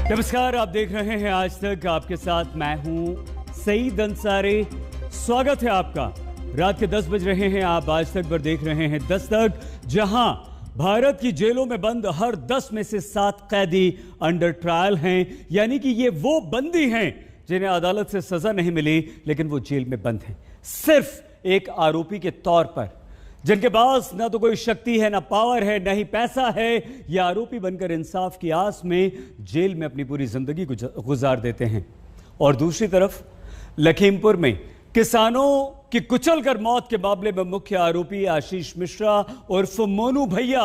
नमस्कार, आप देख रहे हैं आज तक। आपके साथ मैं हूं सईद अंसारी। स्वागत है आपका। रात के 10 बज रहे हैं। आप आज तक पर देख रहे हैं दस्तक, जहां भारत की जेलों में बंद हर 10 में से 7 कैदी अंडर ट्रायल हैं। यानी कि ये वो बंदी हैं जिन्हें अदालत से सजा नहीं मिली, लेकिन वो जेल में बंद हैं सिर्फ एक आरोपी के तौर पर, जिनके पास ना तो कोई शक्ति है, ना पावर है, ना ही पैसा है। ये आरोपी बनकर इंसाफ की आस में जेल में अपनी पूरी जिंदगी गुजार देते हैं। और दूसरी तरफ लखीमपुर में किसानों की कुचलकर मौत के मामले में मुख्य आरोपी आशीष मिश्रा उर्फ मोनू भैया,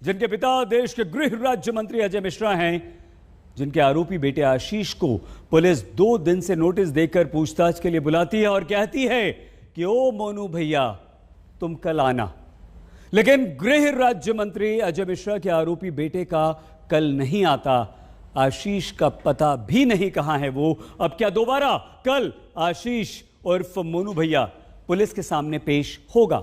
जिनके पिता देश के गृह राज्य मंत्री अजय मिश्रा हैं, जिनके आरोपी बेटे आशीष को पुलिस 2 दिन से नोटिस देकर पूछताछ के लिए बुलाती है और कहती है कि ओ मोनू भैया, तुम कल आना। लेकिन गृह राज्य मंत्री अजय मिश्रा के आरोपी बेटे का कल नहीं आता। आशीष का पता भी नहीं कहां है वो। अब क्या दोबारा कल आशीष उर्फ मोनू भैया पुलिस के सामने पेश होगा?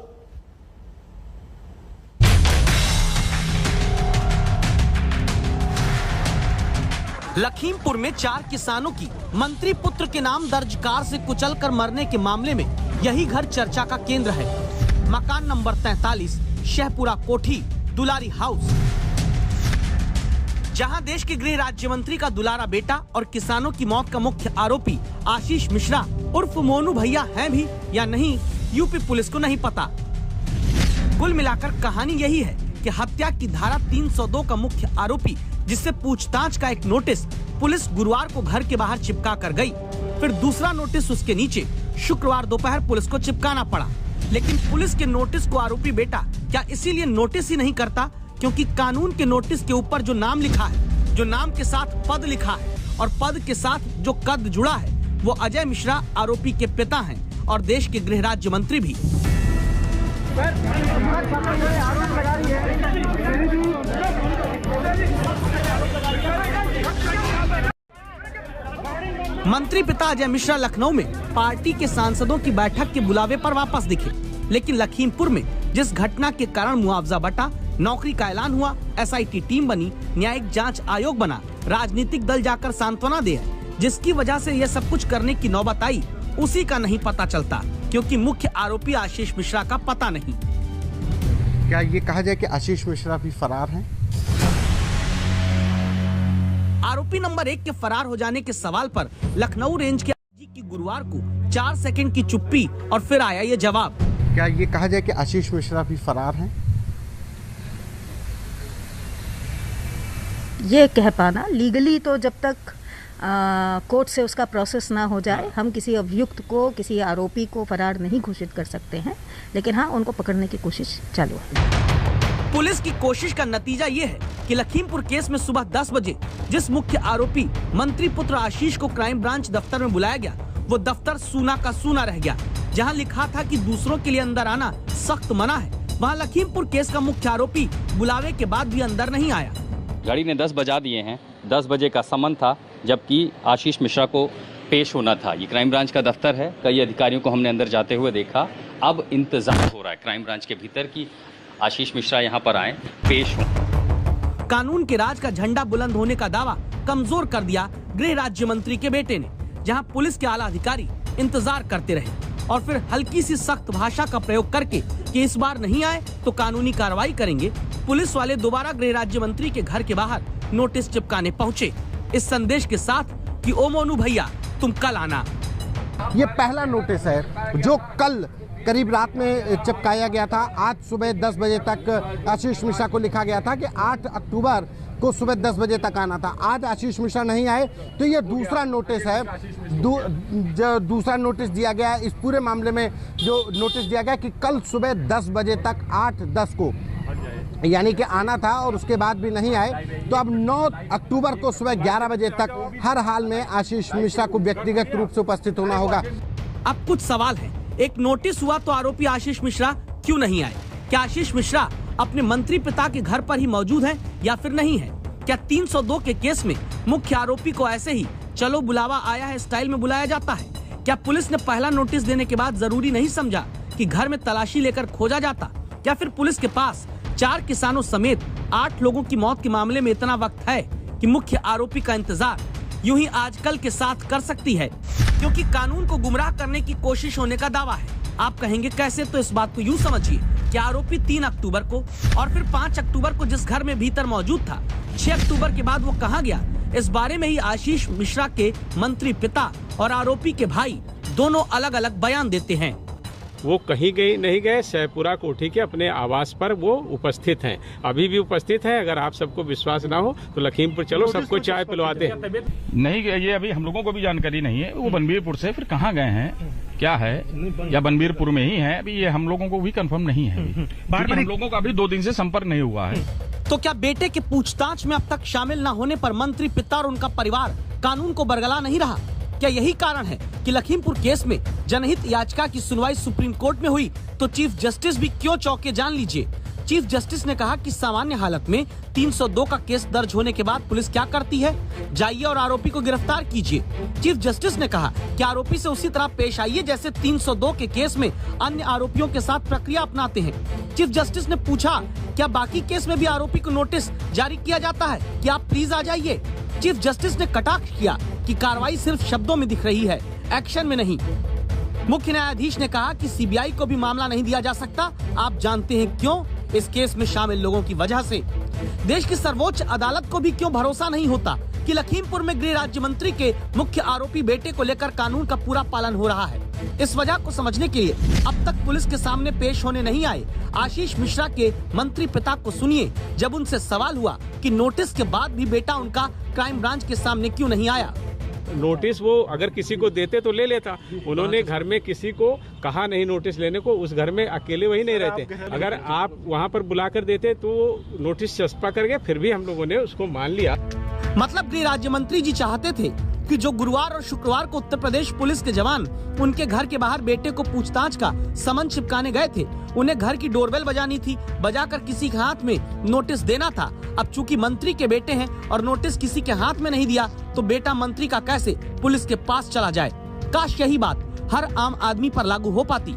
लखीमपुर में 4 किसानों की मंत्री पुत्र के नाम दर्ज कार से कुचलकर मरने के मामले में यही घर चर्चा का केंद्र है। मकान नंबर 43, शहपुरा कोठी, दुलारी हाउस, जहां देश के गृह राज्य मंत्री का दुलारा बेटा और किसानों की मौत का मुख्य आरोपी आशीष मिश्रा उर्फ मोनू भैया हैं भी या नहीं, यूपी पुलिस को नहीं पता। कुल मिलाकर कहानी यही है कि हत्या की धारा 302 का मुख्य आरोपी, जिससे पूछताछ का एक नोटिस पुलिस गुरुवार को घर के बाहर चिपका कर गई, फिर दूसरा नोटिस उसके नीचे शुक्रवार दोपहर पुलिस को चिपकाना पड़ा। लेकिन पुलिस के नोटिस को आरोपी बेटा क्या इसीलिए नोटिस ही नहीं करता क्योंकि कानून के नोटिस के ऊपर जो नाम लिखा है, जो नाम के साथ पद लिखा है और पद के साथ जो कद जुड़ा है, वो अजय मिश्रा आरोपी के पिता हैं और देश के गृह राज्य मंत्री भी। मंत्री पिता अजय मिश्रा लखनऊ में पार्टी के सांसदों की बैठक के बुलावे पर वापस दिखे, लेकिन लखीमपुर में जिस घटना के कारण मुआवजा बटा, नौकरी का ऐलान हुआ, एसआईटी टीम बनी, न्यायिक जांच आयोग बना, राजनीतिक दल जाकर सांत्वना दे, जिसकी वजह से यह सब कुछ करने की नौबत आई, उसी का नहीं पता चलता क्योंकि मुख्य आरोपी आशीष मिश्रा का पता नहीं। क्या ये कहा जाए कि आशीष मिश्रा भी फरार हैं? आरोपी नंबर 1 के फरार हो जाने के सवाल पर लखनऊ रेंज के आईजी की गुरुवार को 4 सेकंड की चुप्पी और फिर आया ये जवाब। क्या ये कहा जाए कि आशीष मिश्रा भी फरार हैं? ये कह पाना लीगली तो जब तक कोर्ट से उसका प्रोसेस ना हो जाए, हम किसी अभियुक्त को, किसी आरोपी को फरार नहीं घोषित कर सकते हैं। लेकिन हाँ, उनको पकड़ने की कोशिश चालू है। पुलिस की कोशिश का नतीजा ये है कि लखीमपुर केस में सुबह 10 बजे जिस मुख्य आरोपी मंत्री पुत्र आशीष को क्राइम ब्रांच दफ्तर में बुलाया गया, वो दफ्तर सूना का सूना रह गया। जहां लिखा था कि दूसरों के लिए अंदर आना सख्त मना है, वहां लखीमपुर केस का मुख्य आरोपी बुलावे के बाद भी अंदर नहीं आया। घड़ी ने 10 बजा दिए हैं। 10 बजे का समन था जबकि आशीष मिश्रा को पेश होना था। ये क्राइम ब्रांच का दफ्तर है। कई अधिकारियों को हमने अंदर जाते हुए देखा। अब इंतजार हो रहा है क्राइम ब्रांच के भीतर की आशीष मिश्रा यहाँ पर आए, पेश हों। कानून के राज का झंडा बुलंद होने का दावा कमजोर कर दिया गृह राज्य मंत्री के बेटे ने, जहां पुलिस के आला अधिकारी इंतजार करते रहे और फिर हल्की सी सख्त भाषा का प्रयोग करके कि इस बार नहीं आए तो कानूनी कार्रवाई करेंगे, पुलिस वाले दोबारा गृह राज्य मंत्री के घर के बाहर नोटिस चिपकाने पहुंचे, इस संदेश के साथ कि ओ मोनू भैया, तुम कल आना। ये पहला नोटिस है जो कल करीब रात में चिपकाया गया था। आज सुबह 10 बजे तक आशीष मिश्रा को लिखा गया था कि 8 अक्टूबर को सुबह 10 बजे तक आना था। आज आशीष मिश्रा नहीं आए तो ये दूसरा नोटिस है। जो दूसरा नोटिस दिया गया इस पूरे मामले में, जो नोटिस दिया गया कि कल सुबह 10 बजे तक 8-10 को यानी कि आना था और उसके बाद भी नहीं आए, तो अब 9 अक्टूबर को सुबह 11 बजे तक हर हाल में आशीष मिश्रा को व्यक्तिगत रूप से उपस्थित होना होगा। अब कुछ सवाल है। एक नोटिस हुआ तो आरोपी आशीष मिश्रा क्यों नहीं आए? क्या आशीष मिश्रा अपने मंत्री पिता के घर पर ही मौजूद हैं या फिर नहीं है? क्या 302 के केस में मुख्य आरोपी को ऐसे ही चलो बुलावा आया है स्टाइल में बुलाया जाता है? क्या पुलिस ने पहला नोटिस देने के बाद जरूरी नहीं समझा कि घर में तलाशी लेकर खोजा जाता? क्या फिर पुलिस के पास 4 किसानों समेत 8 लोगों की मौत के मामले में इतना वक्त है कि मुख्य आरोपी का इंतजार यूं ही आजकल के साथ कर सकती है, क्योंकि कानून को गुमराह करने की कोशिश होने का दावा है। आप कहेंगे कैसे, तो इस बात को यूं समझिए कि आरोपी 3 अक्टूबर को और फिर 5 अक्टूबर को जिस घर में भीतर मौजूद था, 6 अक्टूबर के बाद वो कहां गया, इस बारे में ही आशीष मिश्रा के मंत्री पिता और आरोपी के भाई दोनों अलग अलग बयान देते हैं। वो कहीं गए नहीं गए, शहपुरा कोठी के अपने आवास पर वो उपस्थित हैं, अभी भी उपस्थित हैं। अगर आप सबको विश्वास ना हो तो लखीमपुर चलो, सबको चाय पिलवाते हैं। नहीं, ये अभी हम लोगों को भी जानकारी नहीं है। वो बनबीरपुर से फिर कहाँ गए हैं, क्या है, या बनबीरपुर में ही है, अभी ये हम लोगों को भी कंफर्म नहीं है। हम लोगों का अभी 2 दिन से संपर्क नहीं हुआ है। तो क्या बेटे के पूछताछ में अब तक शामिल न होने पर मंत्री पिता और उनका परिवार कानून को बरगला नहीं रहा? क्या यही कारण है कि लखीमपुर केस में जनहित याचिका की सुनवाई सुप्रीम कोर्ट में हुई तो चीफ जस्टिस भी क्यों चौंके, जान लीजिए। चीफ जस्टिस ने कहा कि सामान्य हालत में 302 का केस दर्ज होने के बाद पुलिस क्या करती है, जाइए और आरोपी को गिरफ्तार कीजिए। चीफ जस्टिस ने कहा कि आरोपी से उसी तरह पेश आइए जैसे 302 के केस में अन्य आरोपियों के साथ प्रक्रिया अपनाते हैं। चीफ जस्टिस ने पूछा, क्या बाकी केस में भी आरोपी को नोटिस जारी किया जाता है कि आप प्लीज आ जाइए? चीफ जस्टिस ने कटाक्ष किया कि कार्रवाई सिर्फ शब्दों में दिख रही है, एक्शन में नहीं। मुख्य न्यायाधीश ने कहा कि सीबीआई को भी मामला नहीं दिया जा सकता। आप जानते हैं क्यों? इस केस में शामिल लोगों की वजह से। देश की सर्वोच्च अदालत को भी क्यों भरोसा नहीं होता कि लखीमपुर में गृह राज्य मंत्री के मुख्य आरोपी बेटे को लेकर कानून का पूरा पालन हो रहा है? इस वजह को समझने के लिए अब तक पुलिस के सामने पेश होने नहीं आए आशीष मिश्रा के मंत्री पिता को सुनिए, जब उनसे सवाल हुआ कि नोटिस के बाद भी बेटा उनका क्राइम ब्रांच के सामने क्यों नहीं आया। नोटिस वो अगर किसी को देते तो ले लेता, उन्होंने घर में किसी को कहा नहीं नोटिस लेने को, उस घर में अकेले वही नहीं रहते। अगर आप वहाँ पर बुला कर देते तो नोटिस चस्पा करके फिर भी हम लोगों ने उसको मान लिया। मतलब गृह राज्य मंत्री जी चाहते थे कि जो गुरुवार और शुक्रवार को उत्तर प्रदेश पुलिस के जवान उनके घर के बाहर बेटे को पूछताछ का समन चिपकाने गए थे, उन्हें घर की डोरबेल बजानी थी, बजाकर किसी के हाथ में नोटिस देना था। अब चूंकि मंत्री के बेटे हैं और नोटिस किसी के हाथ में नहीं दिया तो बेटा मंत्री का कैसे पुलिस के पास चला जाए? काश यही बात हर आम आदमी पर लागू हो पाती,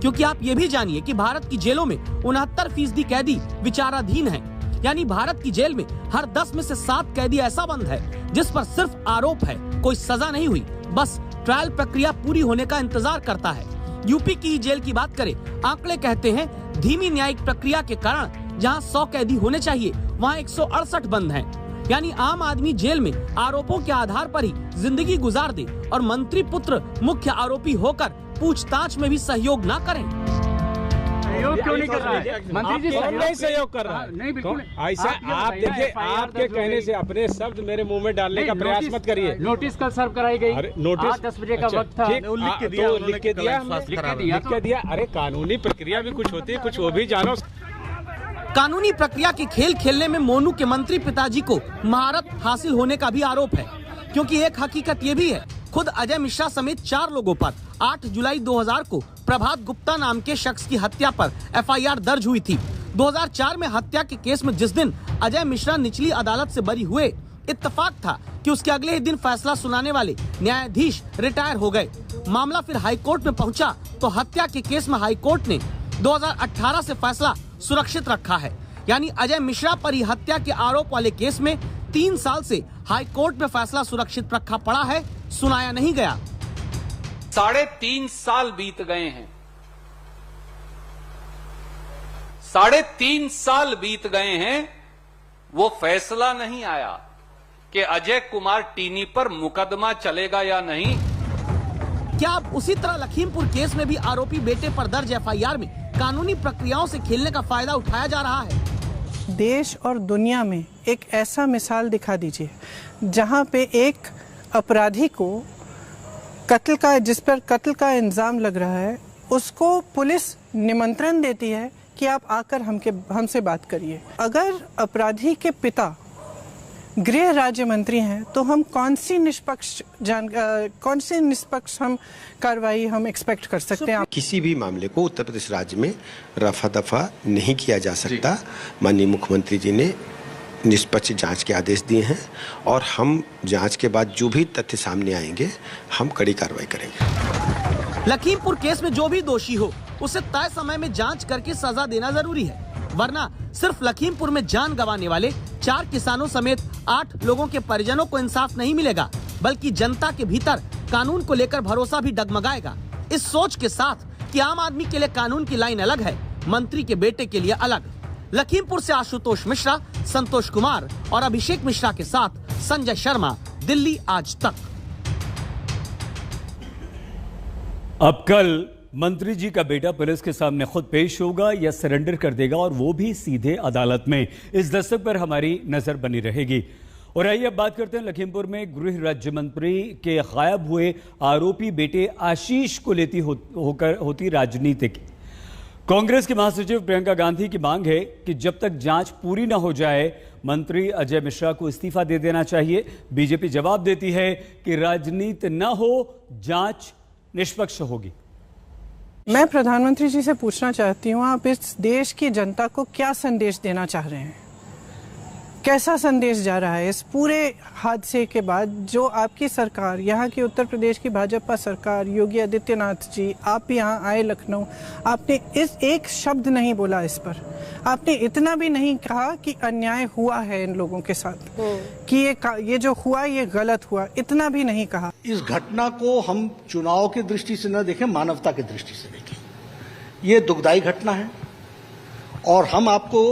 क्योंकि आप ये भी जानिए कि भारत की जेलों में 69% कैदी विचाराधीन हैं। यानी भारत की जेल में हर 10 में से 7 कैदी ऐसा बंद है जिस पर सिर्फ आरोप है, कोई सजा नहीं हुई, बस ट्रायल प्रक्रिया पूरी होने का इंतजार करता है। यूपी की जेल की बात करें, आंकड़े कहते हैं धीमी न्यायिक प्रक्रिया के कारण जहां 100 कैदी होने चाहिए वहां 168 बंद हैं। यानी आम आदमी जेल में आरोपों के आधार पर ही जिंदगी गुजार दे और मंत्री पुत्र मुख्य आरोपी होकर पूछताछ में भी सहयोग न करें। सहयोग क्यों नहीं कर रहा है मंत्री जी? नहीं सहयोग कर रहा है, नहीं बिल्कुल ऐसा। आप देखिए, आपके कहने से अपने शब्द मेरे मुंह में डालने का प्रयास मत करिए। नोटिस कल सर्व कराई गई, नोटिस 10 बजे का वक्त था, लिख के दिया। अरे कानूनी प्रक्रिया भी कुछ होती है, कुछ वो भी जानो। कानूनी प्रक्रिया के खेल खेलने में मोनू के मंत्री पिताजी को महारत हासिल होने का भी आरोप है, क्योंकि एक हकीकत ये भी है, खुद अजय मिश्रा समेत 4 लोगों पर 8 जुलाई 2000 को प्रभात गुप्ता नाम के शख्स की हत्या पर एफआईआर दर्ज हुई थी। 2004 में हत्या के केस में जिस दिन अजय मिश्रा निचली अदालत से बरी हुए, इत्तेफाक था कि उसके अगले ही दिन फैसला सुनाने वाले न्यायाधीश रिटायर हो गए। मामला फिर हाईकोर्ट में पहुंचा तो हत्या के केस में हाईकोर्ट ने 2018 से फैसला सुरक्षित रखा है। यानी अजय मिश्रा पर ही हत्या के आरोप वाले केस में 3 साल से हाईकोर्ट में फैसला सुरक्षित रखा पड़ा है, सुनाया नहीं गया। 3.5 साल बीत गए हैं, 3.5 साल बीत गए हैं, वो फैसला नहीं आया कि अजय कुमार टीनी पर मुकदमा चलेगा या नहीं। क्या अब उसी तरह लखीमपुर केस में भी आरोपी बेटे पर दर्ज एफआईआर में कानूनी प्रक्रियाओं से खेलने का फायदा उठाया जा रहा है? देश और दुनिया में एक ऐसा मिसाल दिखा दीजिए जहां पे एक अपराधी को जिस पर कत्ल का इल्जाम लग रहा है, उसको पुलिस निमंत्रण देती है कि आप आकर हमसे बात करिए। अगर अपराधी के पिता गृह राज्य मंत्री हैं तो हम कौन सी निष्पक्ष हम कार्रवाई हम एक्सपेक्ट कर सकते हैं? किसी भी मामले को उत्तर प्रदेश राज्य में रफा दफा नहीं किया जा सकता। माननीय मुख्यमंत्री जी ने निष्पक्ष जांच के आदेश दिए हैं और हम जांच के बाद जो भी तथ्य सामने आएंगे हम कड़ी कार्रवाई करेंगे। लखीमपुर केस में जो भी दोषी हो उसे तय समय में जांच करके सजा देना जरूरी है, वरना सिर्फ लखीमपुर में जान गंवाने वाले 4 किसानों समेत 8 लोगों के परिजनों को इंसाफ नहीं मिलेगा, बल्कि जनता के भीतर कानून को लेकर भरोसा भी डगमगाएगा। इस सोच के साथ कि आम आदमी के लिए कानून की लाइन अलग है, मंत्री के बेटे के लिए अलग। लखीमपुर से आशुतोष मिश्रा, संतोष कुमार और अभिषेक मिश्रा के साथ संजय शर्मा, दिल्ली आज तक। अब कल मंत्री जी का बेटा पुलिस के सामने खुद पेश होगा या सरेंडर कर देगा, और वो भी सीधे अदालत में। इस दस्तक पर हमारी नजर बनी रहेगी। और आइए अब बात करते हैं लखीमपुर में गृह राज्य मंत्री के गायब हुए आरोपी बेटे आशीष को लेती होती राजनीति की। कांग्रेस के महासचिव प्रियंका गांधी की मांग है कि जब तक जांच पूरी न हो जाए मंत्री अजय मिश्रा को इस्तीफा दे देना चाहिए। बीजेपी जवाब देती है कि राजनीति न हो, जांच निष्पक्ष होगी। मैं प्रधानमंत्री जी से पूछना चाहती हूँ, आप इस देश की जनता को क्या संदेश देना चाह रहे हैं? कैसा संदेश जा रहा है इस पूरे हादसे के बाद? जो आपकी सरकार, यहाँ की उत्तर प्रदेश की भाजपा सरकार, योगी आदित्यनाथ जी, आप यहाँ आए लखनऊ, आपने इस एक शब्द नहीं बोला इस पर। आपने इतना भी नहीं कहा कि अन्याय हुआ है इन लोगों के साथ, कि ये जो हुआ ये गलत हुआ, इतना भी नहीं कहा। इस घटना को हम चुनाव की दृष्टि से न देखें, मानवता की दृष्टि से देखें। ये दुखदायी घटना है और हम आपको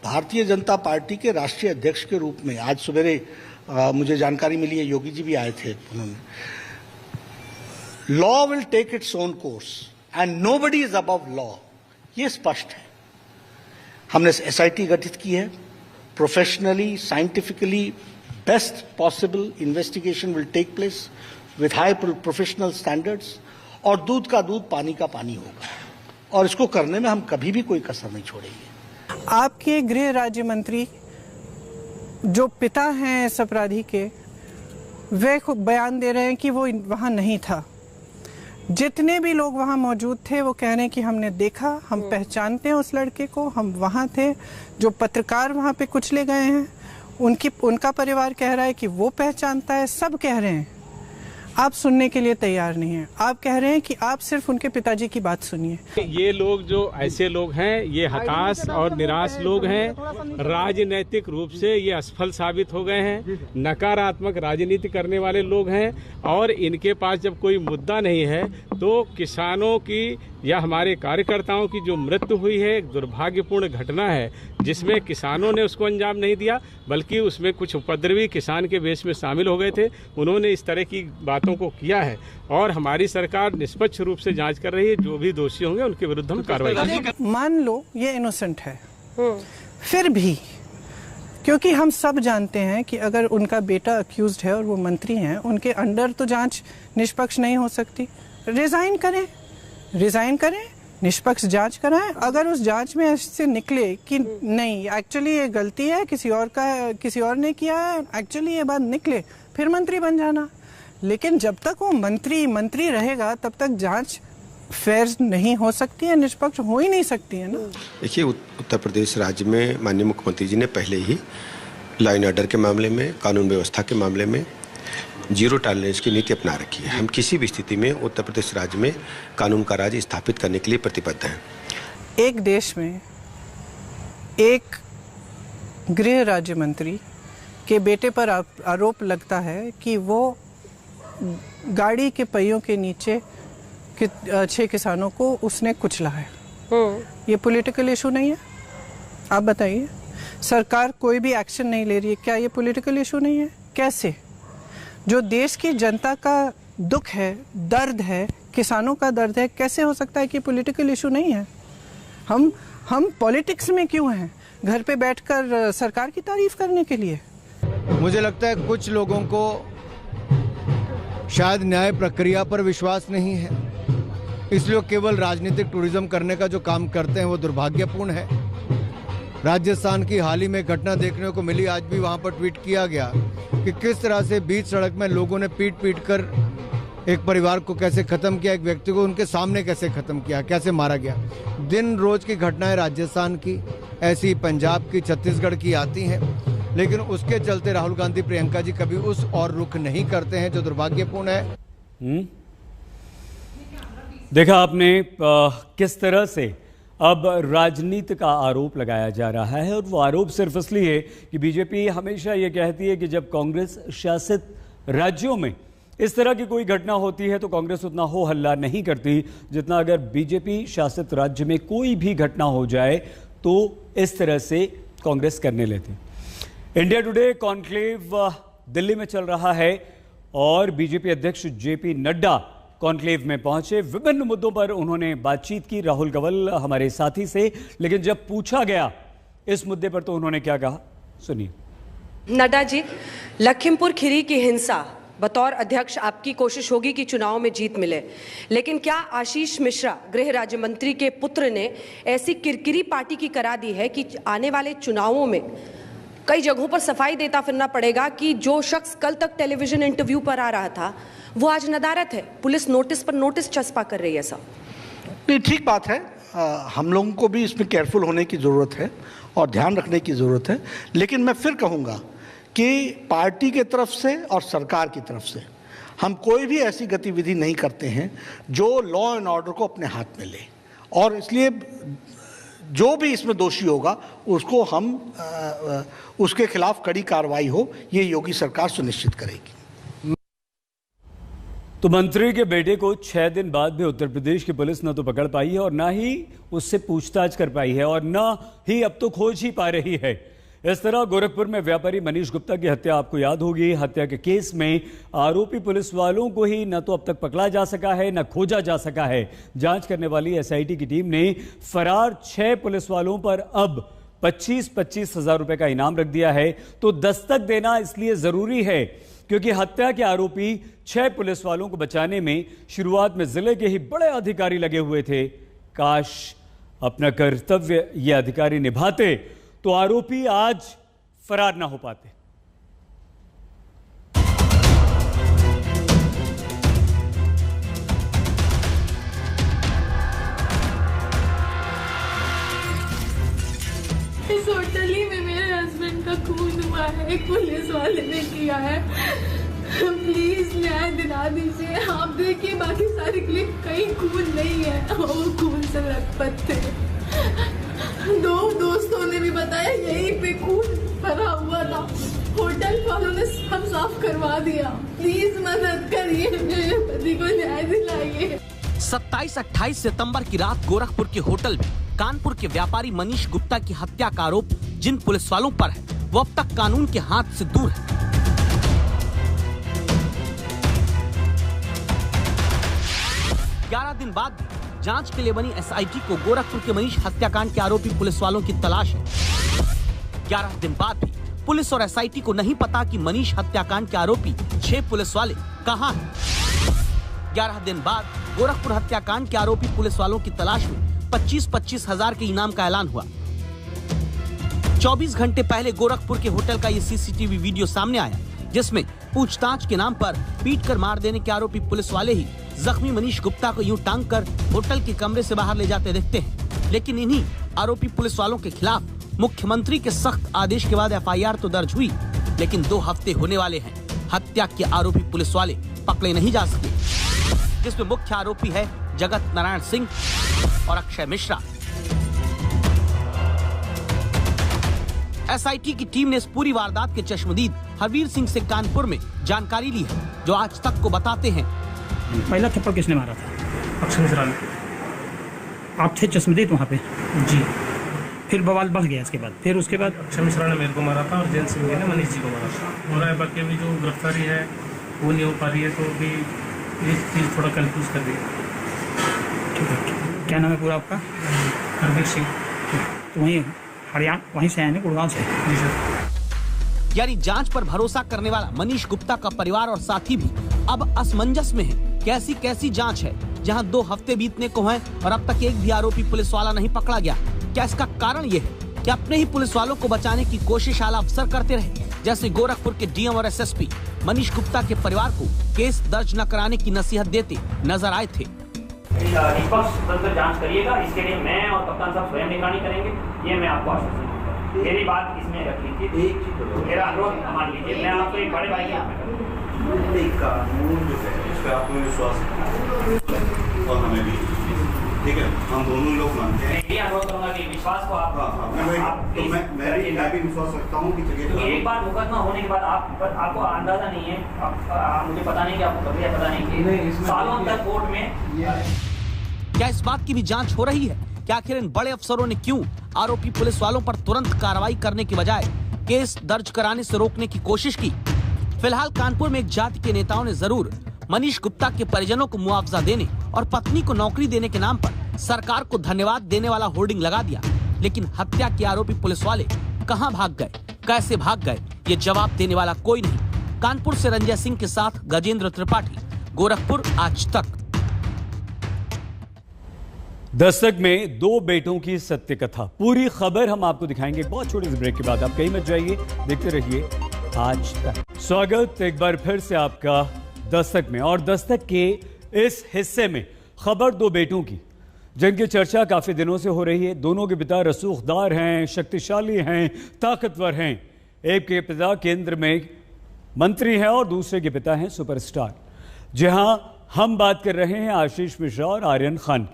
भारतीय जनता पार्टी के राष्ट्रीय अध्यक्ष के रूप में, आज सवेरे मुझे जानकारी मिली है, योगी जी भी आए थे, उन्होंने, law will take its own course and nobody is above law, ये स्पष्ट है। हमने एसआईटी गठित की है, professionally, scientifically best possible investigation will take place with high professional standards, और दूध का दूध, पानी का पानी होगा, और इसको करने में हम कभी भी कोई कसर नहीं छोड़ेंगे। आपके गृह राज्य मंत्री जो पिता हैं इस अपराधी के, वे बयान दे रहे हैं कि वो वहाँ नहीं था। जितने भी लोग वहाँ मौजूद थे वो कह रहे हैं कि हमने देखा, हम पहचानते हैं उस लड़के को, हम वहाँ थे। जो पत्रकार वहाँ पे कुचले गए हैं, उनका परिवार कह रहा है कि वो पहचानता है। सब कह रहे हैं, आप सुनने के लिए तैयार नहीं हैं। आप कह रहे हैं कि आप सिर्फ उनके पिताजी की बात सुनिए। ये लोग जो ऐसे लोग हैं, ये हताश और निराश लोग हैं, राजनीतिक रूप से ये असफल साबित हो गए हैं, नकारात्मक राजनीति करने वाले लोग हैं, और इनके पास जब कोई मुद्दा नहीं है तो किसानों की या हमारे कार्यकर्ताओं की जो मृत्यु हुई है, एक दुर्भाग्यपूर्ण घटना है, जिसमें किसानों ने उसको अंजाम नहीं दिया, बल्कि उसमें कुछ उपद्रवी किसान के वेश में शामिल हो गए थे। उन्होंने इस तरह की बातों को किया है, और हमारी सरकार निष्पक्ष रूप से जांच कर रही है। जो भी दोषी होंगे उनके विरुद्ध हम कार्रवाई करेंगे। मान लो ये इनोसेंट है, फिर भी, क्योंकि हम सब जानते हैं कि अगर उनका बेटा अक्यूज्ड है और वो मंत्री हैं, उनके अंडर तो जांच निष्पक्ष नहीं हो सकती। रिजाइन करें, निष्पक्ष जांच कराएं। अगर उस जांच में ऐसे निकले कि नहीं, एक्चुअली ये गलती है, किसी और ने किया है, एक्चुअली ये बात निकले, फिर मंत्री बन जाना। लेकिन जब तक वो मंत्री रहेगा, तब तक जांच फेयर नहीं हो सकती है, निष्पक्ष हो ही नहीं सकती है ना। देखिए, उत्तर प्रदेश राज्य में माननीय मुख्यमंत्री जी ने पहले ही लॉ एंड ऑर्डर के मामले में, कानून व्यवस्था के मामले में जीरो टॉलरेंस की नीति अपना रखी है। हम किसी भी स्थिति में उत्तर प्रदेश राज्य में कानून का राज स्थापित करने के लिए प्रतिबद्ध हैं। एक देश में एक गृह राज्य मंत्री के बेटे पर आरोप लगता है कि वो गाड़ी के पहियों के नीचे 6 किसानों को उसने कुचला है। ये पॉलिटिकल इशू नहीं है? आप बताइए। सरकार कोई भी एक्शन नहीं ले रही है, क्या ये पॉलिटिकल इशू नहीं है? कैसे? जो देश की जनता का दुख है, दर्द है, किसानों का दर्द है, कैसे हो सकता है कि पॉलिटिकल इशू नहीं है? हम पॉलिटिक्स में क्यों हैं? घर पे बैठकर सरकार की तारीफ करने के लिए? मुझे लगता है कुछ लोगों को शायद न्याय प्रक्रिया पर विश्वास नहीं है, इसलिए केवल राजनीतिक टूरिज्म करने का जो काम करते हैं वो दुर्भाग्यपूर्ण है। राजस्थान की हाल ही में घटना देखने को मिली, आज भी वहां पर ट्वीट किया गया कि किस तरह से बीच सड़क में लोगों ने पीट कर एक परिवार को कैसे खत्म किया, एक व्यक्ति को उनके सामने कैसे खत्म किया, कैसे मारा गया। दिन रोज की घटनाएं राजस्थान की, ऐसी पंजाब की, छत्तीसगढ़ की आती हैं, लेकिन उसके चलते राहुल गांधी, प्रियंका जी कभी उस और रुख नहीं करते हैं, जो दुर्भाग्यपूर्ण है। देखा आपने किस तरह से अब राजनीति का आरोप लगाया जा रहा है, और वो आरोप सिर्फ इसलिए है कि बीजेपी हमेशा ये कहती है कि जब कांग्रेस शासित राज्यों में इस तरह की कोई घटना होती है तो कांग्रेस उतना हो हल्ला नहीं करती जितना अगर बीजेपी शासित राज्य में कोई भी घटना हो जाए तो इस तरह से कांग्रेस करने लेती। इंडिया टुडे कॉन्क्लेव दिल्ली में चल रहा है और बीजेपी अध्यक्ष जेपी नड्डा कॉन्क्लेव में पहुंचे। विभिन्न मुद्दों पर उन्होंने बातचीत की राहुल गवल हमारे साथी से, लेकिन जब पूछा गया इस मुद्दे पर तो उन्होंने क्या कहा, सुनिए। नड्डा जी, लखीमपुर खीरी की हिंसा, बतौर अध्यक्ष आपकी कोशिश होगी कि चुनाव में जीत मिले, लेकिन क्या आशीष मिश्रा गृह राज्य मंत्री के पुत्र ने ऐसी किरकिरी पार्टी की करा दी है कि आने वाले चुनावों में कई जगहों पर सफाई देता फिरना पड़ेगा कि जो शख्स कल तक टेलीविजन इंटरव्यू पर आ रहा था वो आज नदारत है, पुलिस नोटिस पर नोटिस चस्पा कर रही है। साहब नहीं, ठीक बात है, हम लोगों को भी इसमें केयरफुल होने की ज़रूरत है और ध्यान रखने की ज़रूरत है, लेकिन मैं फिर कहूँगा कि पार्टी के तरफ से और सरकार की तरफ से हम कोई भी ऐसी गतिविधि नहीं करते हैं जो लॉ एंड ऑर्डर को अपने हाथ में ले, और इसलिए जो भी इसमें दोषी होगा उसको हम उसके खिलाफ कड़ी कार्रवाई हो, ये योगी सरकार सुनिश्चित करेगी। तो मंत्री के बेटे को 6 दिन बाद भी उत्तर प्रदेश की पुलिस न तो पकड़ पाई है और ना ही उससे पूछताछ कर पाई है और ना ही अब तो खोज ही पा रही है। इस तरह गोरखपुर में व्यापारी मनीष गुप्ता की हत्या आपको याद होगी। हत्या के केस में आरोपी पुलिस वालों को ही न तो अब तक पकड़ा जा सका है न खोजा जा सका है। जांच करने वाली एसआईटी की टीम ने फरार 6 पुलिस वालों पर अब 25-25 हजार रुपए का इनाम रख दिया है। तो दस्तक देना इसलिए जरूरी है क्योंकि हत्या के आरोपी 6 पुलिस वालों को बचाने में शुरुआत में जिले के ही बड़े अधिकारी लगे हुए थे। काश अपना कर्तव्य ये अधिकारी निभाते तो आरोपी आज फरार ना हो पाते। इस होटल ही में मेरे हस्बैंड का खून हुआ है, एक पुलिस वाले ने किया है। प्लीज न्याय दिला दीजिए। आप देखिए बाकी सारी क्लिप कहीं खून नहीं है, वो खून से लथपथ थे। 2 दोस्तों ने भी बताया यहीं पे खून भरा हुआ था, होटल वालों ने सब साफ करवा दिया। प्लीज मदद करिए, मेरे पति को न्याय दिलाइए। 27-28 सितंबर की रात गोरखपुर के होटल में कानपुर के व्यापारी मनीष गुप्ता की हत्या का आरोप जिन पुलिस वालों पर है वो अब तक कानून के हाथ से दूर है। 11 दिन बाद जांच के लिए बनी एसआईटी को गोरखपुर के मनीष हत्याकांड के आरोपी पुलिस वालों की तलाश है। 11 दिन बाद भी पुलिस और एसआईटी को नहीं पता कि मनीष हत्याकांड के आरोपी 6 पुलिस वाले कहां हैं। 11 दिन बाद गोरखपुर हत्याकांड के आरोपी पुलिस वालों की तलाश में 25-25 हजार के इनाम का ऐलान हुआ। 24 घंटे पहले गोरखपुर के होटल का ये सीसीटीवी वीडियो सामने आया जिसमें पूछताछ के नाम पर पीटकर मार देने के आरोपी पुलिस वाले ही जख्मी मनीष गुप्ता को यूं टांग कर होटल के कमरे से बाहर ले जाते दिखते हैं। लेकिन इन्हीं आरोपी पुलिस वालों के खिलाफ मुख्यमंत्री के सख्त आदेश के बाद एफआईआर तो दर्ज हुई, लेकिन 2 हफ्ते होने वाले हैं हत्या के आरोपी पुलिस वाले पकड़े नहीं जा सके, जिसमें मुख्य आरोपी है जगत नारायण सिंह और अक्षय मिश्रा। एसआईटी की टीम ने इस पूरी वारदात के चश्मदीद हरवीर सिंह से कानपुर में जानकारी ली है, जो आज तक को बताते हैं। पहला थप्पड़ किसने मारा था? अक्षय मिश्रा ने। आप थे चश्मदीद वहाँ पे? जी। फिर बवाल बढ़ गया इसके बाद? फिर उसके बाद अक्षय मिश्रा ने मेरे को मारा था और जैन सिंह ने मनीष जी को मारा था। और बाकी अभी जो गिरफ्तारी है वो नहीं हो पा रही है, तो अभी ये चीज़ थोड़ा कंफ्यूज कर दी। ठीक है, क्या नाम है पूरा आपका? हरवीर सिंह। तो वहीं हरियाणा, वहीं से आए हैं, गुड़गांव से? जी सर। यानी जांच पर भरोसा करने वाला मनीष गुप्ता का परिवार और साथी भी अब असमंजस में है। कैसी कैसी जांच है जहां 2 हफ्ते बीतने को हैं और अब तक एक भी आरोपी पुलिस वाला नहीं पकड़ा गया। क्या इसका कारण ये है कि अपने ही पुलिस वालों को बचाने की कोशिश आला अफसर करते रहे, जैसे गोरखपुर के डीएम और एसएसपी मनीष गुप्ता के परिवार को केस दर्ज न कराने की नसीहत देते नजर आए थे। निष्पक्ष तंत्र जांच करिएगा, इसके लिए मैं और कप्तान साहब स्वयं निगरानी करेंगे, ये मैं आपको आश्वासन देता हूं। मेरी बात इसमें रख लीजिए, मेरा अनुरोध मान लीजिए, मैं आपको एक बड़े भाई के रूप में कानून जो है इस पर आपको विश्वास और हमें भी ठीक है, हम दोनों लोग मानते हैं। मैं अनुरोध करूंगा कि विश्वास को आप मैं भी विश्वास रखता हूँ कि एक बार मुकदमा होने के बाद आपको अंदाजा नहीं है, मुझे पता नहीं कि आपको पता नहीं कि सालों तक कोर्ट में। क्या इस बात की भी जांच हो रही है कि आखिर इन बड़े अफसरों ने क्यों आरोपी पुलिस वालों पर तुरंत कार्रवाई करने की बजाय केस दर्ज कराने से रोकने की कोशिश की? फिलहाल कानपुर में एक जाति के नेताओं ने जरूर मनीष गुप्ता के परिजनों को मुआवजा देने और पत्नी को नौकरी देने के नाम पर सरकार को धन्यवाद देने वाला होर्डिंग लगा दिया, लेकिन हत्या के आरोपी पुलिस वाले कहां भाग गए, कैसे भाग गए, ये जवाब देने वाला कोई नहीं। कानपुर से रंजय सिंह के साथ गजेंद्र त्रिपाठी, गोरखपुर, आज तक। दस्तक में 2 बेटों की सत्य कथा, पूरी खबर हम आपको दिखाएंगे एक बहुत छोटे से ब्रेक के बाद। आप कहीं मत जाइए, देखते रहिए आज तक। स्वागत एक बार फिर से आपका दस्तक में। और दस्तक के इस हिस्से में खबर 2 बेटों की, जिनकी चर्चा काफी दिनों से हो रही है। दोनों के पिता रसूखदार हैं, शक्तिशाली हैं, ताकतवर हैं। एक के पिता केंद्र में मंत्री हैं और दूसरे के पिता हैं सुपरस्टार। जहां हम बात कर रहे हैं आशीष मिश्रा और आर्यन खान।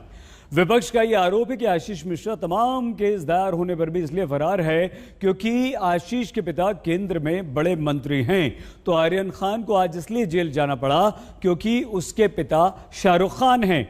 विपक्ष का यह आरोप है कि आशीष मिश्रा तमाम केस दायर होने पर भी इसलिए फरार है क्योंकि आशीष के पिता केंद्र में बड़े मंत्री हैं। तो आर्यन खान को आज इसलिए जेल जाना पड़ा क्योंकि उसके पिता शाहरुख खान हैं।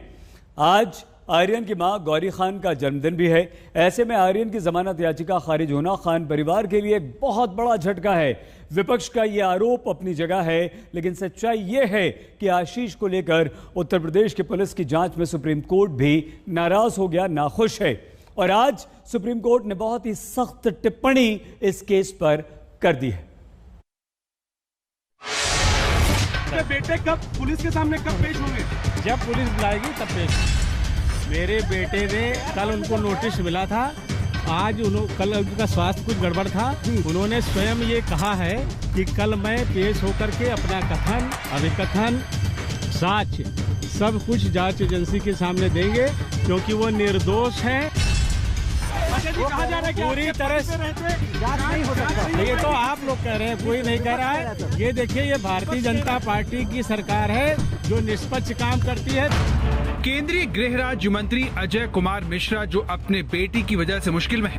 आज आर्यन की मां गौरी खान का जन्मदिन भी है। ऐसे में आर्यन की जमानत याचिका खारिज होना खान परिवार के लिए एक बहुत बड़ा झटका है। विपक्ष का यह आरोप अपनी जगह है, लेकिन सच्चाई यह है कि आशीष को लेकर उत्तर प्रदेश की पुलिस की जांच में सुप्रीम कोर्ट भी नाराज हो गया, नाखुश है। और आज सुप्रीम कोर्ट ने बहुत ही सख्त टिप्पणी इस केस पर कर दी है। बेटे कब पुलिस के सामने कब पेश होंगे? जब पुलिस बुलाएगी तब पेश। मेरे बेटे ने कल उनको नोटिस मिला था, आज कल उनका स्वास्थ्य कुछ गड़बड़ था। उन्होंने स्वयं ये कहा है कि कल मैं पेश होकर के अपना कथन, अभिकथन, साक्ष्य सब कुछ जांच एजेंसी के सामने देंगे क्योंकि वो निर्दोष है। पूरी तरह से नहीं हो सकता। ये तो आप लोग कह रहे हैं, कोई नहीं कह रहा है। ये देखिए, ये भारतीय जनता पार्टी की सरकार है जो निष्पक्ष काम करती है। केंद्रीय गृह राज्य मंत्री अजय कुमार मिश्रा जो अपने बेटी की वजह से मुश्किल में है।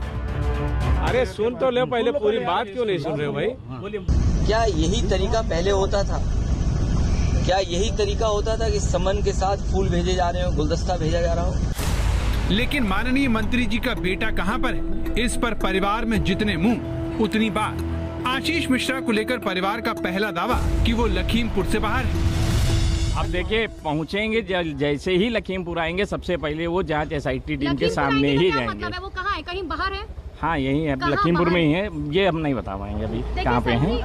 अरे सुन तो ले, पहले पूरी बात क्यों नहीं सुन रहे हो भाई? क्या यही तरीका पहले होता था? क्या यही तरीका होता था कि समन के साथ फूल भेजे जा रहे हो, गुलदस्ता भेजा जा रहा हो? लेकिन माननीय मंत्री जी का बेटा कहां पर है, इस पर परिवार में जितने मुंह उतनी बात। आशीष मिश्रा को लेकर परिवार का पहला दावा कि वो लखीमपुर से बाहर है। अब देखिए, पहुंचेंगे जैसे ही लखीमपुर आएंगे, सबसे पहले वो जांच एसआईटी टीम के सामने ही जाएंगे। मतलब है वो कहाँ है? कहीं बाहर है? हाँ, यही है, लखीमपुर में ही है। ये हम नहीं बता पाएंगे अभी कहाँ पे हैं।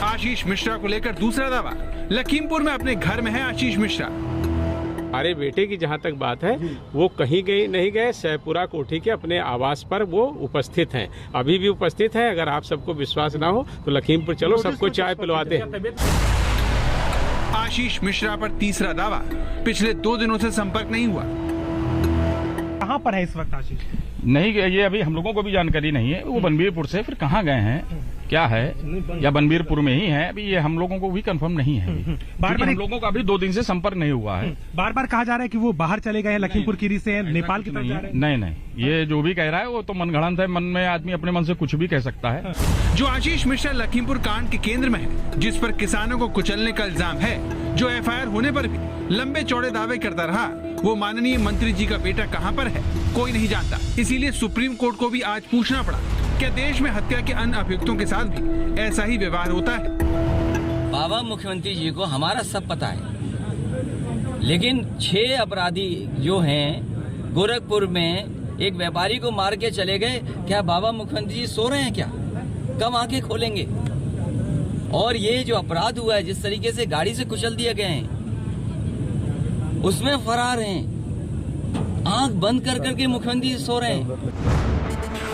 आशीष मिश्रा को लेकर दूसरा दावा, लखीमपुर में अपने घर में है आशीष मिश्रा। अरे बेटे की जहाँ तक बात है, वो कहीं गए नहीं गए, सहपुरा कोठी के अपने आवास पर वो उपस्थित हैं, अभी भी उपस्थित हैं। अगर आप सबको विश्वास ना हो तो लखीमपुर चलो, सबको चाय पिलवाते हैं। आशीष मिश्रा पर तीसरा दावा, पिछले 2 दिनों से संपर्क नहीं हुआ। कहाँ पर है इस वक्त आशीष? नहीं, ये अभी हम लोगों को भी जानकारी नहीं है। वो बनबीरपुर से फिर कहाँ गए हैं, क्या है, या बनबीरपुर में ही है, अभी ये हम लोगों को भी कंफर्म नहीं है। बार-बार हम लोगों का अभी 2 दिन से संपर्क नहीं हुआ है। बार बार कहा जा रहा है कि वो बाहर चले गए हैं, लखीमपुर खीरी से नेपाल की तरफ जा रहे हैं। नहीं, ये जो भी कह रहा है वो तो मनगढ़ंत है। मन में आदमी अपने मन से कुछ भी कह सकता है। जो आशीष मिश्रा लखीमपुर कांड के केंद्र में है, जिस पर किसानों को कुचलने का इल्जाम है, जो एफआईआर होने पर भी लंबे चौड़े दावे करता रहा, वो माननीय मंत्री जी का बेटा कहां पर है, कोई नहीं जानता। इसीलिए सुप्रीम कोर्ट को भी आज पूछना पड़ा, क्या देश में हत्या के अन्य अभियुक्तों के साथ भी ऐसा ही व्यवहार होता है? बाबा मुख्यमंत्री जी को हमारा सब पता है, लेकिन 6 अपराधी जो हैं गोरखपुर में एक व्यापारी को मार के चले गए, क्या बाबा मुख्यमंत्री जी सो रहे हैं क्या? कब आंखें खोलेंगे? और ये जो अपराध हुआ है, जिस तरीके से गाड़ी से कुचल दिए गए हैं, उसमें फरार हैं, आंख बंद कर करके मुख्यमंत्री सो रहे हैं।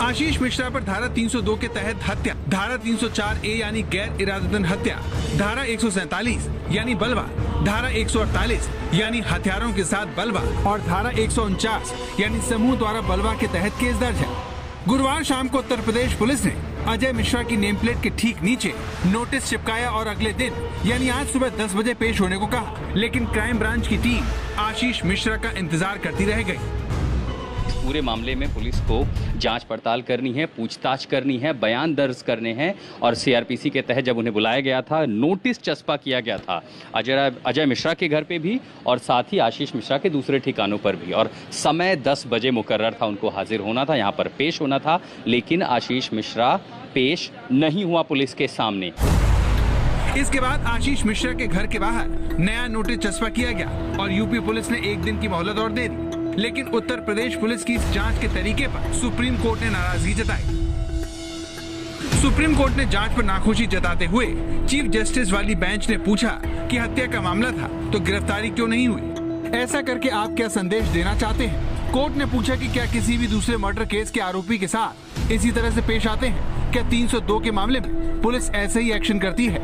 आशीष मिश्रा पर धारा 302 के तहत हत्या, धारा 304A यानी गैर इरादतन हत्या, धारा 147 यानी बलवा, धारा 148 यानी हथियारों के साथ बलवा और धारा 149 यानी समूह द्वारा बलवा के तहत केस दर्ज है। गुरुवार शाम को उत्तर प्रदेश पुलिस ने अजय मिश्रा की नेम प्लेट के ठीक नीचे नोटिस चिपकाया और अगले दिन यानी आज सुबह 10 बजे पेश होने को कहा, लेकिन क्राइम ब्रांच की टीम आशीष मिश्रा का इंतजार करती रह गई। पूरे मामले में पुलिस को जांच पड़ताल करनी है, पूछताछ करनी है, बयान दर्ज करने हैं और सीआरपीसी के तहत जब उन्हें बुलाया गया था, नोटिस चस्पा किया गया था अजय मिश्रा के घर पे भी और साथ ही आशीष मिश्रा के दूसरे ठिकानों पर भी, और समय 10 बजे मुकर्रर था, उनको हाजिर होना था, यहाँ पर पेश होना था, लेकिन आशीष मिश्रा पेश नहीं हुआ पुलिस के सामने। इसके बाद आशीष मिश्रा के घर के बाहर नया नोटिस चस्पा किया गया और यूपी पुलिस ने 1 दिन की मोहलत और दे दी, लेकिन उत्तर प्रदेश पुलिस की इस जांच के तरीके पर सुप्रीम कोर्ट ने नाराजगी जताई। सुप्रीम कोर्ट ने जांच पर नाखुशी जताते हुए चीफ जस्टिस वाली बेंच ने पूछा कि हत्या का मामला था तो गिरफ्तारी क्यों नहीं हुई, ऐसा करके आप क्या संदेश देना चाहते हैं। कोर्ट ने पूछा कि क्या किसी भी दूसरे मर्डर केस के आरोपी के साथ इसी तरह से पेश आते हैं, क्या 302 के मामले में पुलिस ऐसे ही एक्शन करती है।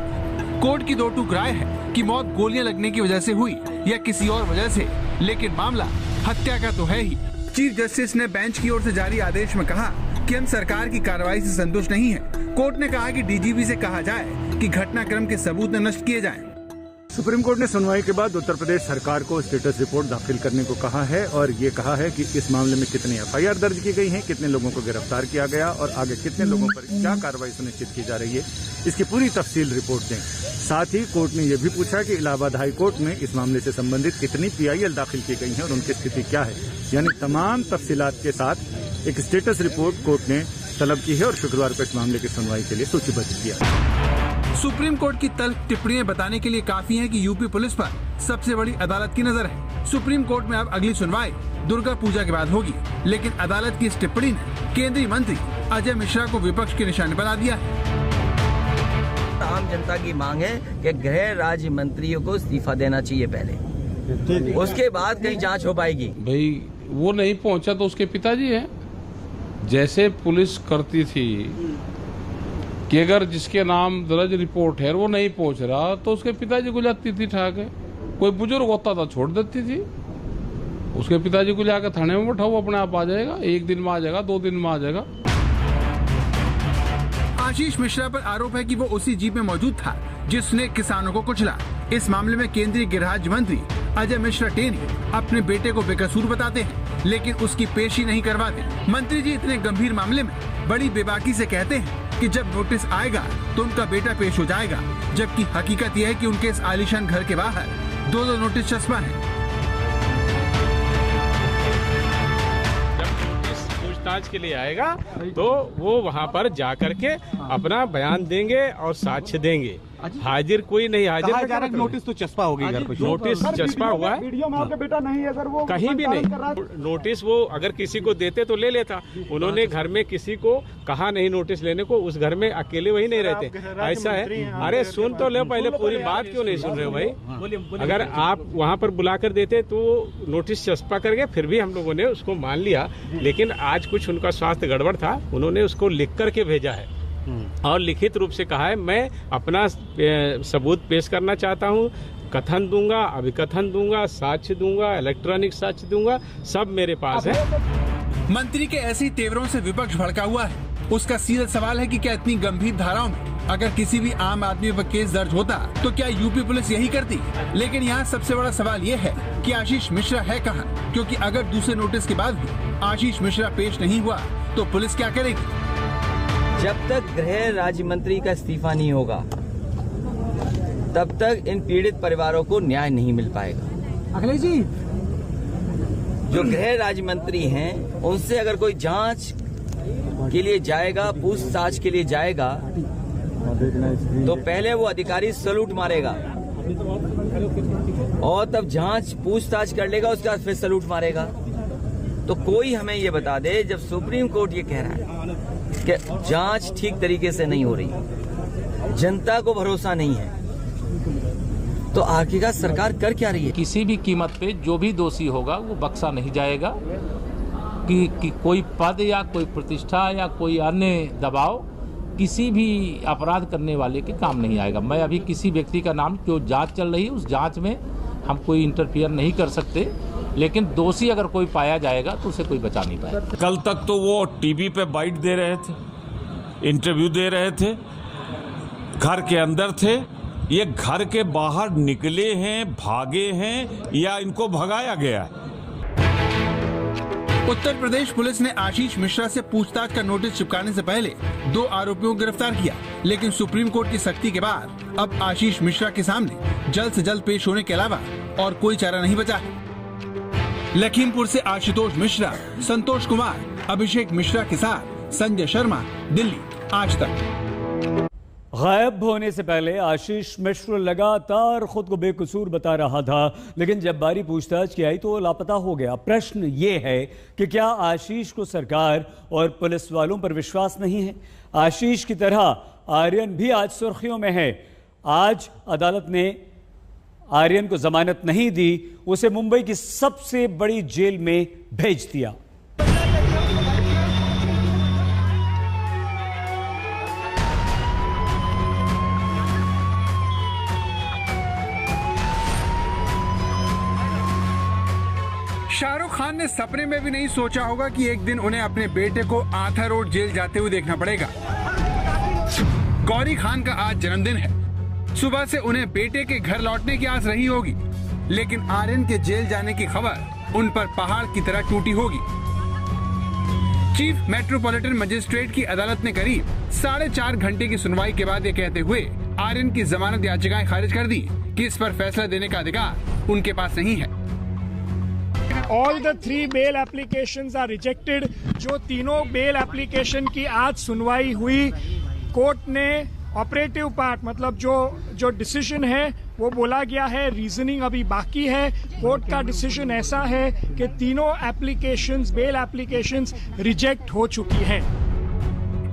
कोर्ट की दो टूक राय है कि मौत गोलियां लगने की वजह से हुई या किसी और वजह से, लेकिन मामला हत्या का तो है ही। चीफ जस्टिस ने बेंच की ओर से जारी आदेश में कहा कि हम सरकार की कार्रवाई से संतुष्ट नहीं है। कोर्ट ने कहा कि डीजीपी से कहा जाए कि घटनाक्रम के सबूत नष्ट किए जाएं। सुप्रीम कोर्ट ने सुनवाई के बाद उत्तर प्रदेश सरकार को स्टेटस रिपोर्ट दाखिल करने को कहा है और ये कहा है कि इस मामले में कितनी एफआईआर दर्ज की गई है, कितने लोगों को गिरफ्तार किया गया और आगे कितने लोगों पर क्या कार्रवाई सुनिश्चित की जा रही है, इसकी पूरी तफसील रिपोर्ट दें। साथ ही कोर्ट ने यह भी पूछा कि इलाहाबाद हाई कोर्ट में इस मामले से संबंधित कितनी PIL दाखिल की गई है और उनकी स्थिति क्या है, यानी तमाम तफसीलात के साथ एक स्टेटस रिपोर्ट कोर्ट ने तलब की है और शुक्रवार को इस मामले की सुनवाई के लिए सूचीबद्ध किया। सुप्रीम कोर्ट की तल्ख टिप्पणियां बताने के लिए काफी है कि यूपी पुलिस पर सबसे बड़ी अदालत की नजर है। सुप्रीम कोर्ट में अब अगली सुनवाई दुर्गा पूजा के बाद होगी, लेकिन अदालत की इस टिप्पणी ने केंद्रीय मंत्री अजय मिश्रा को विपक्ष के निशाने बना दिया है। आम जनता की मांग है कि गृह राज्य मंत्रियों को इस्तीफा देना चाहिए पहले, उसके बाद कहीं जांच हो पाएगी। भाई वो नहीं पहुंचा तो उसके पिताजी हैं। जैसे पुलिस करती थी कि अगर जिसके नाम दर्ज रिपोर्ट है वो नहीं पहुंच रहा तो उसके पिताजी को जाती थी ठाके, कोई बुजुर्ग होता था छोड़ देती थी, उसके पिताजी को जाकर थाने में बैठाओ, अपने आप आ जाएगा, 1 दिन में आ जाएगा, 2 दिन में आ जाएगा। आशीष मिश्रा पर आरोप है कि वो उसी जीप में मौजूद था जिसने किसानों को कुचला। इस मामले में केंद्रीय गृह राज्य मंत्री अजय मिश्रा टेनी अपने बेटे को बेकसूर बताते हैं, लेकिन उसकी पेशी नहीं करवाते। मंत्री जी इतने गंभीर मामले में बड़ी बेबाकी से कहते हैं कि जब नोटिस आएगा तो उनका बेटा पेश हो जाएगा, जबकि हकीकत यह है कि उनके इस आलीशान घर के बाहर 2 नोटिस चस्पा है। पूछताछ के लिए आएगा तो वो वहाँ पर जा करके अपना बयान देंगे और साक्ष्य देंगे। हाजिर कोई नहीं हाजिर, नोटिस तो चस्पा होगी घर पे, नोटिस चस्पा हुआ है, वीडियो में आपका बेटा नहीं है सर, वो कहीं भी नहीं। नोटिस वो अगर किसी को देते तो ले लेता, उन्होंने घर में किसी को कहा नहीं नोटिस लेने को, उस घर में अकेले वही नहीं रहते, ऐसा है। अरे सुन तो ले पहले, पूरी बात क्यों नहीं सुन रहे हो भाई। अगर आप वहाँ पर बुला कर देते तो नोटिस चस्पा करके फिर भी हम लोगों ने उसको मान लिया, लेकिन आज कुछ उनका स्वास्थ्य गड़बड़ था, उन्होंने उसको लिख करके भेजा है और लिखित रूप से कहा है मैं अपना सबूत पेश करना चाहता हूं, कथन दूंगा, अभिकथन दूंगा, साक्ष्य दूंगा, इलेक्ट्रॉनिक साक्ष्य दूंगा, सब मेरे पास है। मंत्री के ऐसी तेवरों से विपक्ष भड़का हुआ है। उसका सीधा सवाल है कि क्या इतनी गंभीर धाराओं में अगर किसी भी आम आदमी पर केस दर्ज होता तो क्या यूपी पुलिस यही करती। लेकिन यहाँ सबसे बड़ा सवाल ये है कि आशीष मिश्रा है कहाँ, क्योंकि अगर दूसरे नोटिस के बाद भी आशीष मिश्रा पेश नहीं हुआ तो पुलिस क्या करेगी। जब तक गृह राज्य मंत्री का इस्तीफा नहीं होगा तब तक इन पीड़ित परिवारों को न्याय नहीं मिल पाएगा। अखिलेश जी, जो गृह राज्य मंत्री हैं उनसे अगर कोई जांच के लिए जाएगा, पूछताछ के लिए जाएगा, तो पहले वो अधिकारी सैल्यूट मारेगा और तब जांच पूछताछ कर लेगा, उसके बाद फिर सैल्यूट मारेगा। तो कोई हमें ये बता दे, जब सुप्रीम कोर्ट ये कह रहा है कि जांच ठीक तरीके से नहीं हो रही, जनता को भरोसा नहीं है, तो आखिरकार सरकार कर क्या रही है। किसी भी कीमत पे जो भी दोषी होगा वो बख्शा नहीं जाएगा कि कोई पद या कोई प्रतिष्ठा या कोई अन्य दबाव किसी भी अपराध करने वाले के काम नहीं आएगा। मैं अभी किसी व्यक्ति का नाम, जो जांच चल रही है उस जांच में हम कोई इंटरफियर नहीं कर सकते, लेकिन दोषी अगर कोई पाया जाएगा तो उसे कोई बचा नहीं पाएगा। कल तक तो वो टीवी पे बाइट दे रहे थे, इंटरव्यू दे रहे थे, घर के अंदर थे, ये घर के बाहर निकले हैं, भागे हैं या इनको भगाया गया है? उत्तर प्रदेश पुलिस ने आशीष मिश्रा से पूछताछ का नोटिस चिपकाने से पहले 2 आरोपियों को गिरफ्तार किया, लेकिन सुप्रीम कोर्ट की सख्ती के बाद अब आशीष मिश्रा के सामने जल्द से जल्द पेश होने के अलावा और कोई चारा नहीं बचा है। लखीमपुर से आशुतोष मिश्रा, संतोष कुमार, अभिषेक मिश्रा के साथ संजय शर्मा, दिल्ली, आज तक। गायब होने से पहले आशीष मिश्र लगातार खुद को बेकसूर बता रहा था, लेकिन जब बारी पूछताछ की आई तो वो लापता हो गया। प्रश्न ये है कि क्या आशीष को सरकार और पुलिस वालों पर विश्वास नहीं है? आशीष की तरह आर्यन भी आज सुर्खियों में है। आज अदालत ने आर्यन को जमानत नहीं दी, उसे मुंबई की सबसे बड़ी जेल में भेज दिया। शाहरुख खान ने सपने में भी नहीं सोचा होगा कि एक दिन उन्हें अपने बेटे को आर्थर रोड जेल जाते हुए देखना पड़ेगा। गौरी खान का आज जन्मदिन है। सुबह से उन्हें बेटे के घर लौटने की आस रही होगी, लेकिन आर्यन के जेल जाने की खबर उन पर पहाड़ की तरह टूटी होगी। चीफ मेट्रोपॉलिटन मजिस्ट्रेट की अदालत ने करीब 4.5 घंटे की सुनवाई के बाद ये कहते हुए आर्यन की जमानत याचिकाएं खारिज कर दी कि इस पर फैसला देने का अधिकार उनके पास नहीं है। All the 3 bail applications are rejected। जो तीनों बेल एप्लीकेशन की आज सुनवाई हुई, कोर्ट ने ऑपरेटिव पार्ट मतलब जो डिसीजन है वो बोला गया है, रीजनिंग अभी बाकी है। कोर्ट का डिसीजन ऐसा है कि तीनों एप्लीकेशंस, बेल एप्लीकेशंस रिजेक्ट हो चुकी हैं।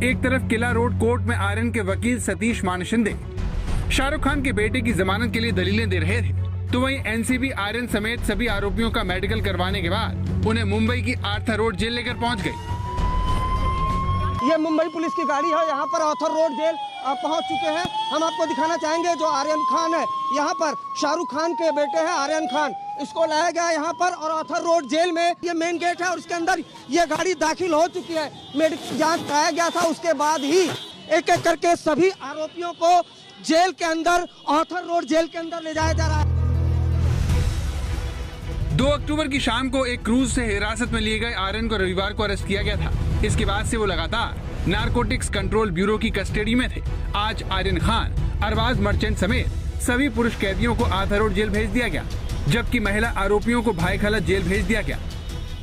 एक तरफ किला रोड कोर्ट में आर्यन के वकील सतीश मान शिंदे शाहरुख खान के बेटे की जमानत के लिए दलीलें दे रहे थे, तो वहीं एनसीबी आर्यन समेत सभी आरोपियों का मेडिकल करवाने के बाद उन्हें मुंबई की आर्थर रोड जेल लेकर पहुंच गई। ये मुंबई पुलिस की गाड़ी है, यहाँ पर आर्थर रोड जेल पहुंच चुके हैं। हम आपको दिखाना चाहेंगे जो आर्यन खान है, यहाँ पर शाहरुख खान के बेटे हैं आर्यन खान, इसको लाया गया यहाँ पर और आर्थर रोड जेल में ये मेन गेट है और उसके अंदर ये गाड़ी दाखिल हो चुकी है। मेडिकल जांच कराया गया था, उसके बाद ही एक एक करके सभी आरोपियों को जेल के अंदर, आर्थर रोड जेल के अंदर ले जाया जा रहा है। 2 अक्टूबर की शाम को एक क्रूज से हिरासत में लिए गए आर्यन को रविवार को अरेस्ट किया गया था। इसके बाद से वो लगातार नारकोटिक्स कंट्रोल ब्यूरो की कस्टडी में थे। आज आर्यन खान, अरबाज मर्चेंट समेत सभी पुरुष कैदियों को आर्थर रोड जेल भेज दिया गया, जबकि महिला आरोपियों को भाईखला जेल भेज दिया गया।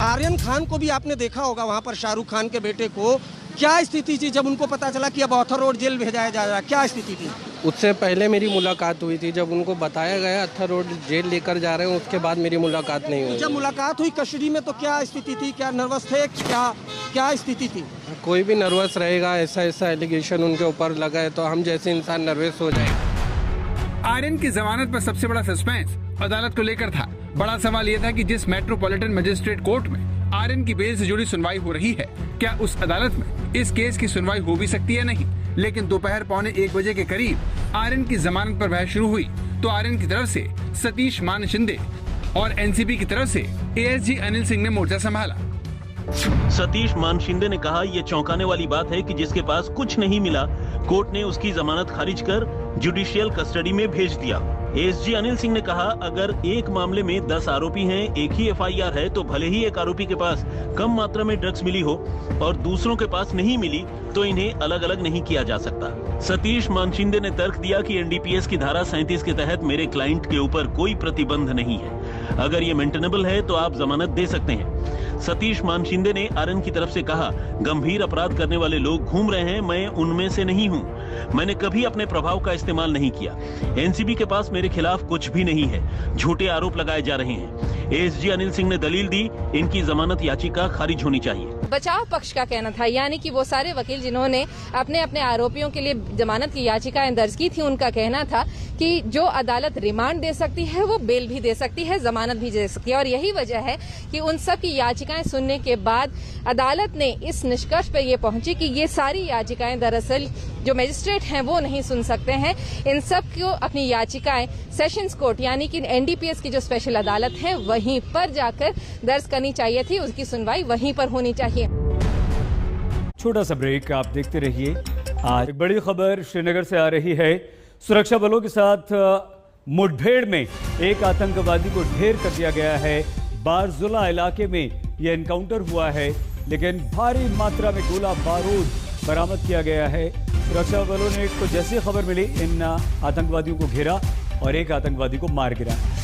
आर्यन खान को भी आपने देखा होगा वहाँ पर, शाहरुख खान के बेटे को क्या स्थिति थी जब उनको पता चला कि अब आर्थर रोड जेल भेजा जा रहा है? क्या स्थिति थी? उससे पहले मेरी मुलाकात हुई थी, जब उनको बताया गया आर्थर रोड जेल लेकर जा रहे हैं, उसके बाद मेरी मुलाकात नहीं हुई। जब मुलाकात हुई कस्टडी में तो क्या स्थिति थी? क्या नर्वस थे? क्या स्थिति थी? कोई भी नर्वस रहेगा, ऐसा एलिगेशन उनके ऊपर लगा है तो हम जैसे इंसान नर्वस हो जाएंगे। आर्यन की जमानत पर सबसे बड़ा सस्पेंस अदालत को लेकर था। बड़ा सवाल यह था कि जिस मेट्रोपॉलिटन मजिस्ट्रेट कोर्ट में आर्यन की बेल से जुड़ी सुनवाई हो रही है, क्या उस अदालत में इस केस की सुनवाई हो भी सकती है? नहीं। लेकिन दोपहर 1:15 बजे के करीब आर्यन की जमानत पर बहस शुरू हुई तो आर्यन की तरफ से सतीश मान शिंदे और एनसीबी की तरफ से एएसजी अनिल सिंह ने मोर्चा संभाला। सतीश मान शिंदे ने कहा, ये चौंकाने वाली बात है कि जिसके पास कुछ नहीं मिला, कोर्ट ने उसकी जमानत खारिज कर जुडिशियल कस्टडी में भेज दिया। एएसजी अनिल सिंह ने कहा, अगर एक मामले में 10 आरोपी हैं, एक ही एफआईआर है, तो भले ही एक आरोपी के पास कम मात्रा में ड्रग्स मिली हो और दूसरों के पास नहीं मिली, तो इन्हें अलग अलग नहीं किया जा सकता। सतीश मानशिंदे ने तर्क दिया कि एनडीपीएस की धारा 37 के तहत मेरे क्लाइंट के ऊपर कोई प्रतिबंध नहीं है। अगर ये मेंटेनेबल है तो आप जमानत दे सकते हैं। सतीश मानशिंदे ने आर्यन की तरफ से कहा, गंभीर अपराध करने वाले लोग घूम रहे हैं, मैं उनमें से नहीं हूं। मैंने कभी अपने प्रभाव का इस्तेमाल नहीं किया। एनसीबी के पास मेरे खिलाफ कुछ भी नहीं है। झूठे आरोप लगाए जा रहे हैं। एएसजी अनिल सिंह ने दलील दी, इनकी जमानत याचिका खारिज होनी चाहिए। बचाव पक्ष का कहना था, यानी कि वो सारे वकील जिन्होंने अपने अपने आरोपियों के लिए जमानत की याचिकाएं दर्ज की थी, उनका कहना था कि जो अदालत रिमांड दे सकती है वो बेल भी दे सकती है, जमानत भी दे सकती है। और यही वजह है कि उन सब की याचिकाएं सुनने के बाद अदालत ने इस निष्कर्ष पर ये पहुंची कि ये सारी याचिकाएं दरअसल जो मजिस्ट्रेट हैं वो नहीं सुन सकते हैं। इन सब को अपनी याचिकाएं सेशंस कोर्ट यानी कि एनडीपीएस की जो स्पेशल अदालत है वहीं पर जाकर दर्ज करनी चाहिए थी, उसकी सुनवाई वहीं पर होनी चाहिए। छोटा सा ब्रेक, आप देखते रहिए आज एक बड़ी खबर श्रीनगर से आ रही है। सुरक्षा बलों के साथ मुठभेड़ में एक आतंकवादी को ढेर कर दिया गया है। बारजुला इलाके में यह एनकाउंटर हुआ है, लेकिन भारी मात्रा में गोला बारूद बरामद किया गया है। सुरक्षा बलों ने को जैसी खबर मिली इन आतंकवादियों को घेरा और एक आतंकवादी को मार गिराया।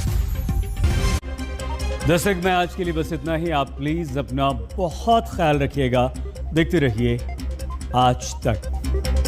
दस्तक में आज के लिए बस इतना ही। आप प्लीज अपना बहुत ख्याल रखिएगा। देखते रहिए आज तक।